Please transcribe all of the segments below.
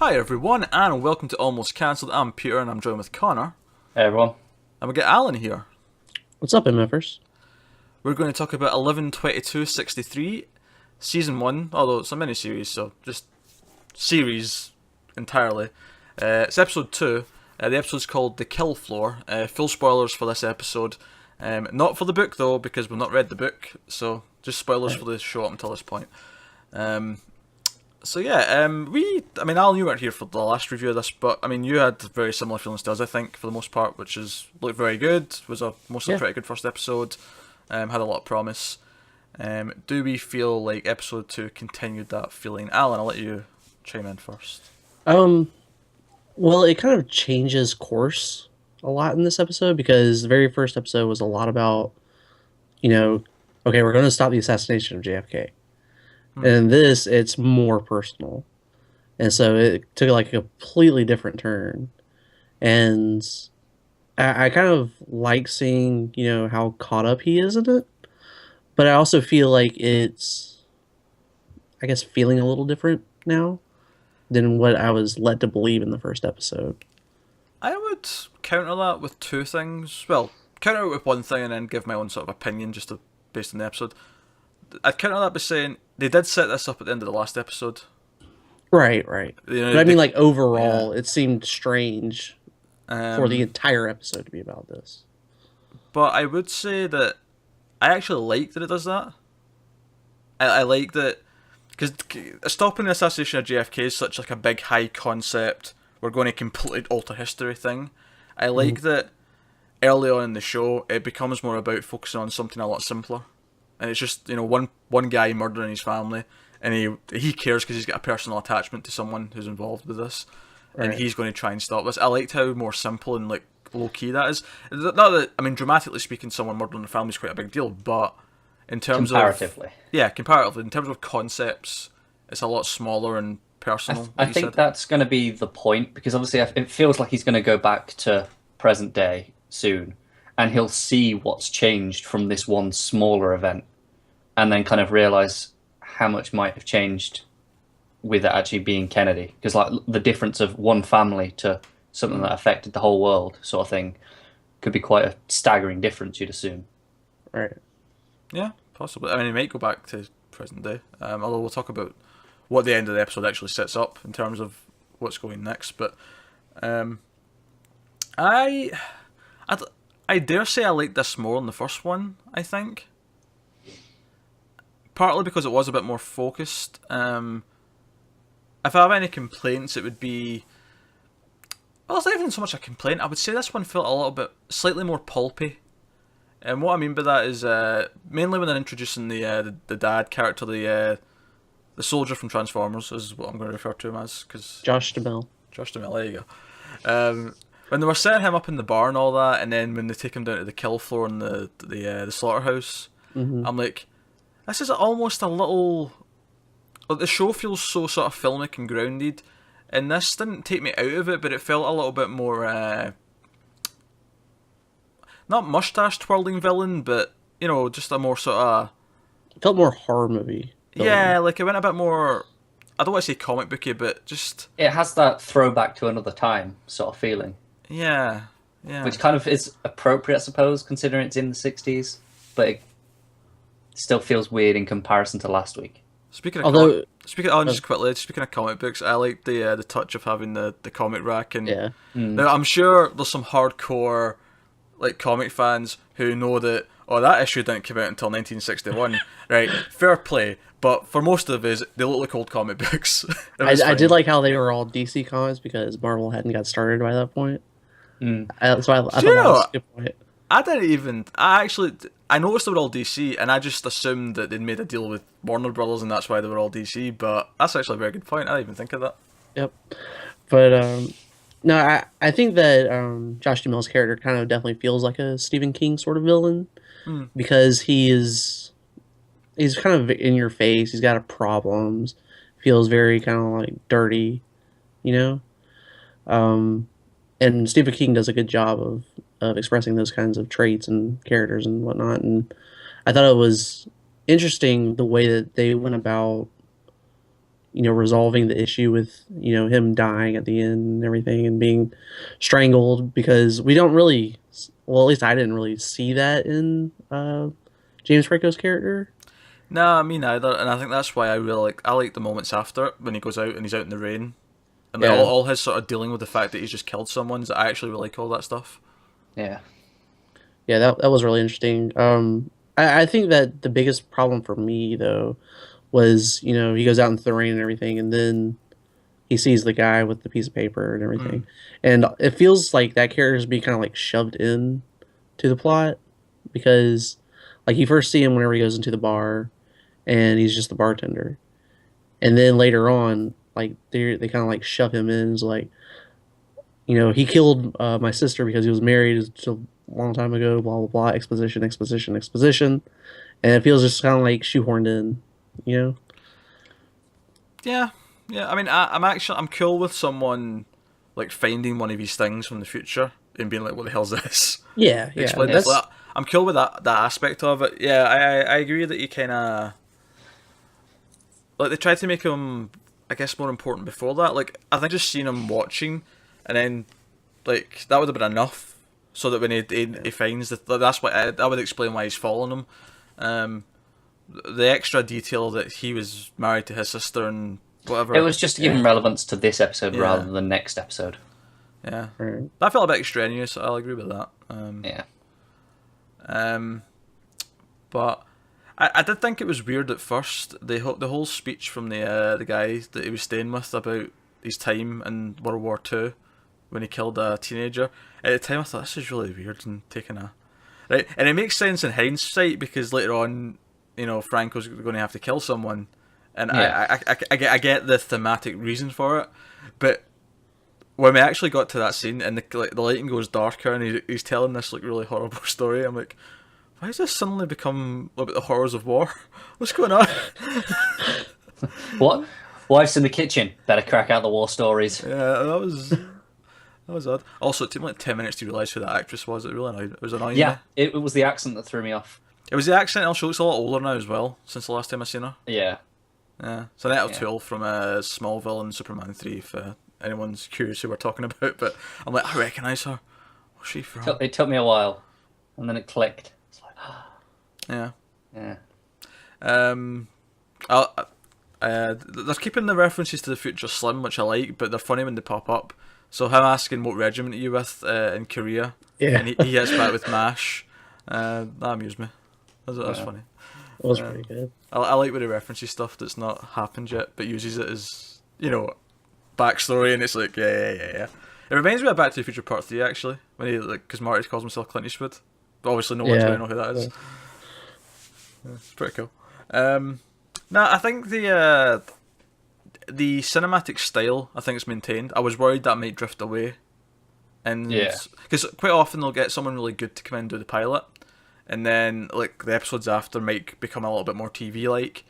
Hi everyone, and welcome to Almost Cancelled. I'm Peter, and I'm joined with Connor. Hey everyone. And we get Alan here. What's up, MFers? We're going to talk about 11/22/63, Season 1, although it's a mini-series, so just series entirely. It's Episode 2. The episode's called The Kill Floor. Full spoilers for this episode. Not for the book, though, because we've not read the book, so just spoilers for the show up until this point. Alan, you weren't here for the last review of this, but you had very similar feelings to us, I think, for the most part, which is looked very good. Was a mostly pretty good first episode. Had a lot of promise. Do we feel like episode 2 continued that feeling? Alan, I'll let you chime in first. Well, it kind of changes course a lot in this episode because the very first episode was a lot about, okay, we're going to stop the assassination of JFK. And in this, it's more personal. And so it took like a completely different turn. And I kind of like seeing, how caught up he is in it. But I also feel like it's, I guess, feeling a little different now than what I was led to believe in the first episode. I would counter that with two things. Well, counter it with one thing and then give my own sort of opinion based on the episode. I'd counter that by saying they did set this up at the end of the last episode. Right. But I mean, like, overall, yeah. it seemed strange for the entire episode to be about this. But I would say that I actually like that it does that. I like that, because stopping the assassination of JFK is such like a big high concept, we're going to completely alter history thing. I like that early on in the show it becomes more about focusing on something a lot simpler. And it's just, one guy murdering his family, and he cares because he's got a personal attachment to someone who's involved with this, and he's going to try and stop this. I liked how more simple and like low key that is. Not that, dramatically speaking, someone murdering their family is quite a big deal, but in terms comparatively. Comparatively, in terms of concepts, it's a lot smaller and personal. I think that's going to be the point, because obviously it feels like he's going to go back to present day soon, and he'll see what's changed from this one smaller event, and then kind of realize how much might have changed with it actually being Kennedy. Because like the difference of one family to something that affected the whole world sort of thing could be quite a staggering difference, you'd assume. Right. Yeah, possibly. It might go back to present day. Although we'll talk about what the end of the episode actually sets up in terms of what's going next. But I dare say I liked this more than the first one, I think. Partly because it was a bit more focused. If I have any complaints, it would be... Well, it's not even so much a complaint. I would say this one felt a little bit slightly more pulpy. And what I mean by that is mainly when they're introducing the dad character, the soldier from Transformers, is what I'm going to refer to him as. Josh Duhamel. Josh Duhamel, there you go. When they were setting him up in the bar and all that, and then when they take him down to the kill floor in the slaughterhouse, I'm like, this is almost a little... Like, the show feels so sort of filmic and grounded, and this didn't take me out of it, but it felt a little bit more... not mustache twirling villain, but, just a more sort of... It felt more horror movie. Yeah, like it went a bit more... I don't want to say comic booky, but just... It has that throwback to another time sort of feeling. Yeah. Which kind of is appropriate, I suppose, considering it's in the 60s, but it still feels weird in comparison to last week. Speaking of comic books, I like the touch of having the comic rack, and now I'm sure there's some hardcore like comic fans who know that that issue didn't come out until 1961, right? Fair play, but for most of us, they look like old comic books. I did like how they were all DC comics because Marvel hadn't got started by that point. So I thought that was a good point. I noticed they were all DC, and I just assumed that they'd made a deal with Warner Brothers, and that's why they were all DC. But that's actually a very good point. I didn't even think of that. Yep. But no, I think that Josh Duhamel's character kind of definitely feels like a Stephen King sort of villain because he's kind of in your face. He's got problems. Feels very kind of like dirty, And Stephen King does a good job of expressing those kinds of traits and characters and whatnot. And I thought it was interesting the way that they went about resolving the issue with, him dying at the end and everything and being strangled, because we don't really, well, at least I didn't really see that in James Franco's character. Nah, me neither, and I think that's why I like the moments after it when he goes out and he's out in the rain, and like, Yeah. all his sort of dealing with the fact that he's just killed someone. I actually really like all that stuff. Yeah. Yeah, that was really interesting. I think that the biggest problem for me though was, he goes out into the rain and everything, and then he sees the guy with the piece of paper and Mm. everything, and it feels like that character is being kind of like shoved in to the plot, because like you first see him whenever he goes into the bar, and he's just the bartender, and then later on, like they kind of like shove him in as like, he killed my sister because he was married a long time ago, blah blah blah, exposition, exposition, exposition, and it feels just kind of like shoehorned in, you know. Yeah, yeah. I mean, I'm cool with someone like finding one of these things from the future and being like, "What the hell's this?" Yeah, yeah, Explain this. Like, I'm cool with that aspect of it. Yeah, I agree that you kind of like they tried to make him, I guess, more important before that. Like, I think just seeing him watching, and then like that would have been enough, so that when he finds that's what that would explain why he's following him. Um, the extra detail that he was married to his sister and whatever. It was just to give him relevance to this episode Yeah. rather than next episode. Yeah, right. that felt a bit extraneous. I'll agree with that. Yeah. But I did think it was weird at first. The whole speech from the guy that he was staying with about his time in World War Two when he killed a teenager. At the time, I thought this is really weird and taking a right, and it makes sense in hindsight because later on, Franco's going to have to kill someone, and Yeah. I get the thematic reason for it, but when we actually got to that scene and the lighting goes darker and he's telling this like really horrible story, I'm like, why has this suddenly become about the horrors of war? What's going on? What? Wife's in the kitchen. Better crack out the war stories. Yeah, that was odd. Also, it took me like 10 minutes to realise who that actress was. It really annoyed. It was annoying Yeah, me. it was the accent that threw me off. It was the accent. Also, looks a lot older now as well since the last time I seen her. Yeah. Yeah, so Annette Yeah. O'Toole from Smallville and Superman 3. If anyone's curious who we're talking about, but I'm like, I recognise her. Where's she from? It took me a while, and then it clicked. It's like, Yeah. yeah. They're keeping the references to the future slim, which I like, but they're funny when they pop up. So him asking what regiment are you with in Korea, Yeah, and he hits back with MASH. That amused me. That's Yeah. funny. it was pretty good. I like when he references stuff that's not happened yet, but uses it as backstory, and it's like yeah. It reminds me of Back to the Future Part 3 actually, when he because Marty calls himself Clint Eastwood, but obviously no one's Yeah. going to know who that is. Yeah, it's pretty cool. No, I think the cinematic style I think it's maintained. I was worried that might drift away, and Yeah. because quite often they'll get someone really good to come in and do the pilot, and then like the episodes after might become a little bit more TV like.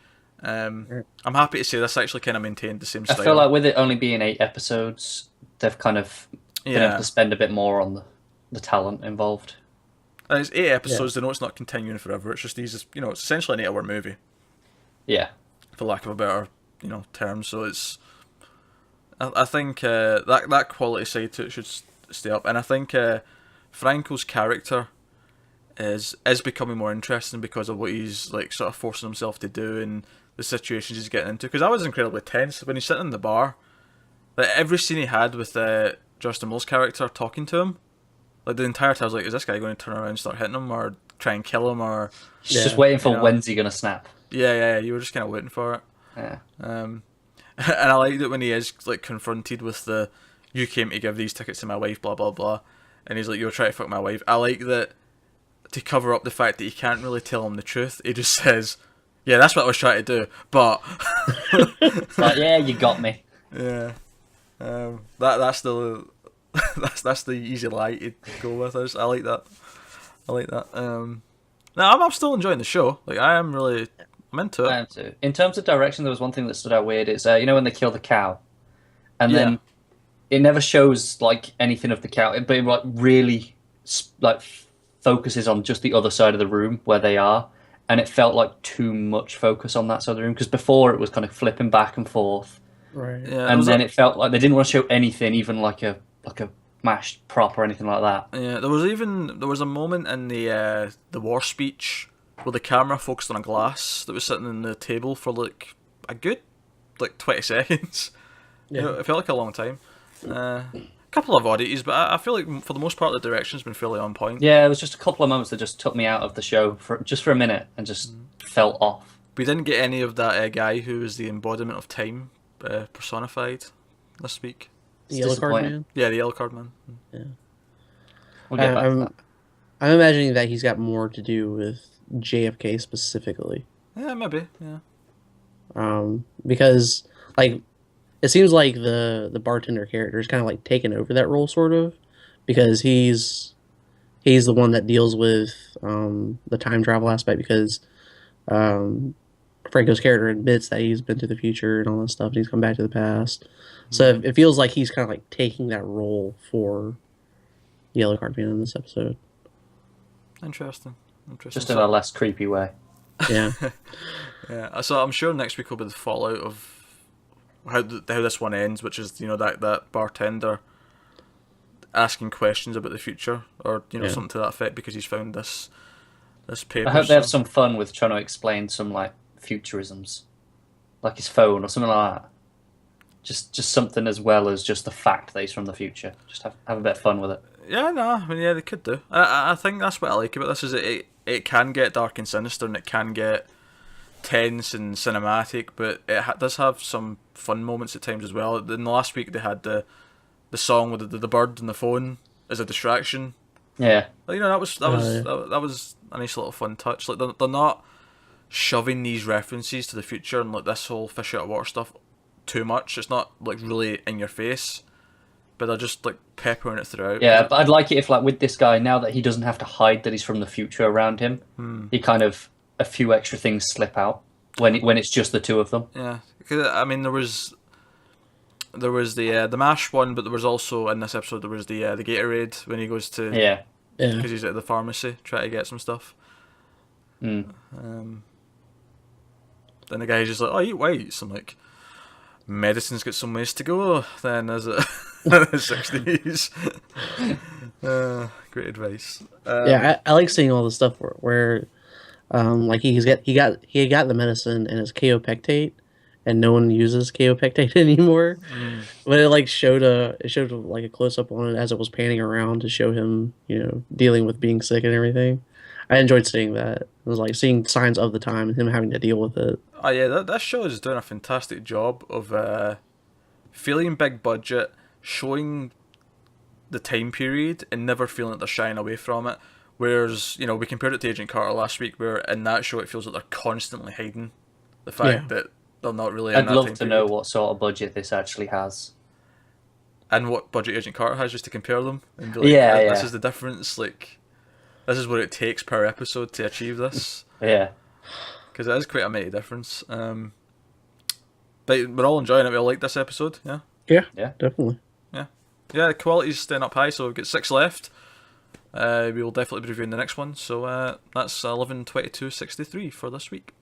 I'm happy to say this actually kind of maintained the same I style. feel like with it only being 8 episodes, they've kind of been able Yeah. to spend a bit more on the talent involved. And it's 8 episodes. They know it's not continuing forever. It's just these. It's essentially an 8-hour movie, Yeah. for lack of a better term. So it's. I think that quality side to it should stay up, and I think Franco's character is becoming more interesting because of what he's like sort of forcing himself to do and the situations he's getting into. Because I was incredibly tense when he's sitting in the bar. Like every scene he had with Justin Will's character talking to him, like the entire time I was like, is this guy going to turn around and start hitting him or try and kill him or He's just Yeah. waiting for You know. when's he going to snap. yeah, you were just kind of waiting for it. Yeah. And I like that when he is like confronted with the you came to give these tickets to my wife, blah blah blah, and he's like, you're trying to fuck my wife. I like that to cover up the fact that he can't really tell him the truth. He just says, yeah, that's what I was trying to do, but It's like, yeah, you got me. yeah, that's the that's the easy lie to go with. I like that. I like that. No, I'm still enjoying the show. Like I'm into I it. am too. In terms of direction, there was one thing that stood out weird. It's when they kill the cow, and Yeah. then it never shows like anything of the cow, but it like really like focuses on just the other side of the room where they are, and it felt like too much focus on that side of the room, because before it was kind of flipping back and forth, Right. Yeah, and then it felt like they didn't want to show anything, even like a mashed prop or anything like that. yeah, there was a moment in the war speech where the camera focused on a glass that was sitting on the table for like a good 20 seconds. Yeah. You know, it felt like a long time. A couple of oddities, but I feel like for the most part the direction's been fairly on point. Yeah, it was just a couple of moments that just took me out of the show for a minute and just felt off. We didn't get any of that guy who was the embodiment of time personified this week. The yellow card disappointing. man. Yeah, the yellow card man. We'll get back to I'm that. I'm imagining that he's got more to do with JFK specifically. Yeah, maybe. Yeah. Because like it seems like the bartender character is kind of like taken over that role sort of, because he's the one that deals with the time travel aspect, because Franco's character admits that he's been to the future and all this stuff and he's come back to the past. So it feels like he's kind of like taking that role for Yellow Card Man in this episode. Interesting. Just in a less creepy way. Yeah. Yeah, so I'm sure next week will be the fallout of how this one ends, which is that bartender asking questions about the future, or something to that effect, because he's found this paper. I hope they have some fun with trying to explain some like futurisms, like his phone or something like that. Just something as well as just the fact that he's from the future. Just have a bit of fun with it. Yeah, no, I mean, yeah, they could do. I think that's what I like about this, is it can get dark and sinister, and it can get tense and cinematic, but it does have some fun moments at times as well. In the last week, they had the song with the bird and the phone as a distraction. Yeah. Like, that was a nice little fun touch. Like they're not shoving these references to the future and like this whole fish out of water stuff too much. It's not like really in your face, but they're just like peppering it throughout. Yeah, but I'd like it if, like, with this guy, now that he doesn't have to hide that he's from the future around him, he kind of, a few extra things slip out when it's just the two of them. Yeah, because I mean, there was the MASH one, but there was also in this episode there was the Gatorade when he goes to Yeah. because he's at the pharmacy trying to get some stuff. Mm. Then the guy's just like, "Oh, eat whites." I'm like, medicine's got some ways to go. Then as it in the 60s. Great advice. Yeah, I like seeing all the stuff where like he got the medicine and it's kaopectate, and no one uses kaopectate anymore. But it like showed like a close up on it as it was panning around to show him, dealing with being sick and everything. I enjoyed seeing that. It was like seeing signs of the time and him having to deal with it. Oh yeah, that show is doing a fantastic job of feeling big budget, showing the time period, and never feeling like they're shying away from it. Whereas, we compared it to Agent Carter last week, where in that show it feels like they're constantly hiding the fact that they're not really in I'd that love time to period. know what sort of budget this actually has. And what budget Agent Carter has, just to compare them. And be like, Yeah, this yeah. is the difference, like, this is what it takes per episode to achieve this. Yeah. Because it is quite a mighty difference. But we're all enjoying it. We all like this episode, yeah? Yeah, Yeah. definitely. Yeah, the quality's staying up high, so we've got 6 left. We will definitely be reviewing the next one. So that's 11/22/63 for this week.